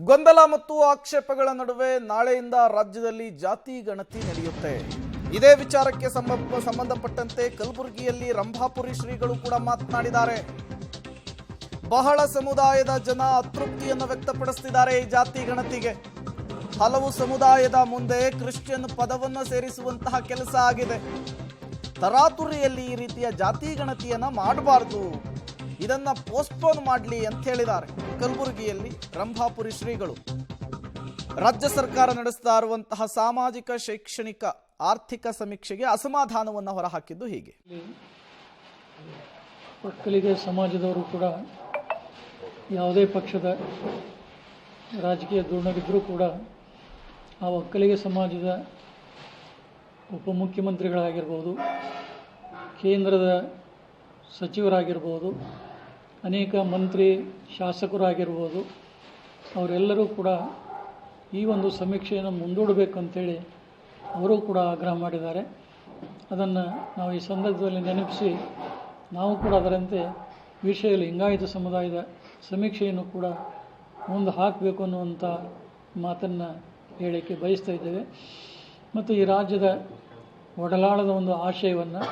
ಗೊಂದಲ ಮತ್ತು ಆಕ್ಷೇಪಗಳ ನಡುವೆ ನಾಳೆಯಿಂದ ರಾಜ್ಯದಲ್ಲಿ ಜಾತಿ ಗಣತಿ ನಡೆಯುತ್ತೆ. ಇದೇ ವಿಚಾರಕ್ಕೆ ಸಂಬಂಧಪಟ್ಟಂತೆ ಕಲಬುರಗಿಯಲ್ಲಿ ರಂಭಾಪುರಿ ಶ್ರೀಗಳು ಕೂಡ ಮಾತನಾಡಿದ್ದಾರೆ. ಬಹಳ ಸಮುದಾಯದ ಜನ ಅತೃಪ್ತಿಯನ್ನು ವ್ಯಕ್ತಪಡಿಸುತ್ತಿದ್ದಾರೆ ಈ ಜಾತಿ ಗಣತಿಗೆ. ಹಲವು ಸಮುದಾಯದ ಮುಂದೆ ಕ್ರಿಶ್ಚಿಯನ್ ಪದವನ್ನು ಸೇರಿಸುವಂತಹ ಕೆಲಸ ಆಗಿದೆ. ತರಾತುರಿಯಲ್ಲಿ ಈ ರೀತಿಯ ಜಾತಿ ಗಣತಿಯನ್ನ ಮಾಡಬಾರದು, ಇದನ್ನ ಪೋಸ್ಟ್ಪೋನ್ ಮಾಡಲಿ ಅಂತ ಹೇಳಿದ್ದಾರೆ ಕಲಬುರಗಿಯಲ್ಲಿ ರಂಭಾಪುರಿ ಶ್ರೀಗಳು. ರಾಜ್ಯ ಸರ್ಕಾರ ನಡೆಸ್ತಾ ಇರುವಂತಹ ಸಾಮಾಜಿಕ, ಶೈಕ್ಷಣಿಕ, ಆರ್ಥಿಕ ಸಮೀಕ್ಷೆಗೆ ಅಸಮಾಧಾನವನ್ನು ಹೊರಹಾಕಿದ್ದು ಹೀಗೆ. ಒಕ್ಕಲಿಗ ಸಮಾಜದವರು ಕೂಡ ಯಾವುದೇ ಪಕ್ಷದ ರಾಜಕೀಯ ಧೋರಣೆಗಿದ್ದರೂ ಕೂಡ ಆ ಒಕ್ಕಲಿಗ ಸಮಾಜದ ಉಪಮುಖ್ಯಮಂತ್ರಿಗಳಾಗಿರ್ಬೋದು, ಕೇಂದ್ರದ ಸಚಿವರಾಗಿರ್ಬೋದು, ಅನೇಕ ಮಂತ್ರಿ ಶಾಸಕರಾಗಿರ್ಬೋದು, ಅವರೆಲ್ಲರೂ ಕೂಡ ಈ ಒಂದು ಸಮೀಕ್ಷೆಯನ್ನು ಮುಂದೂಡಬೇಕು ಅಂತೇಳಿ ಅವರು ಕೂಡ ಆಗ್ರಹ ಮಾಡಿದ್ದಾರೆ. ಅದನ್ನು ನಾವು ಈ ಸಂದರ್ಭದಲ್ಲಿ ನೆನಪಿಸಿ ನಾವು ಕೂಡ ಅದರಂತೆ ವಿಷಯ ಲಿಂಗಾಯತ ಸಮುದಾಯದ ಸಮೀಕ್ಷೆಯನ್ನು ಕೂಡ ಮುಂದೆ ಹಾಕಬೇಕು ಅನ್ನುವಂಥ ಮಾತನ್ನು ಹೇಳಲಿಕ್ಕೆ ಬಯಸ್ತಾ ಇದ್ದೇವೆ. ಮತ್ತು ಈ ರಾಜ್ಯದ ಒಡಲಾಳದ ಒಂದು ಆಶಯವನ್ನು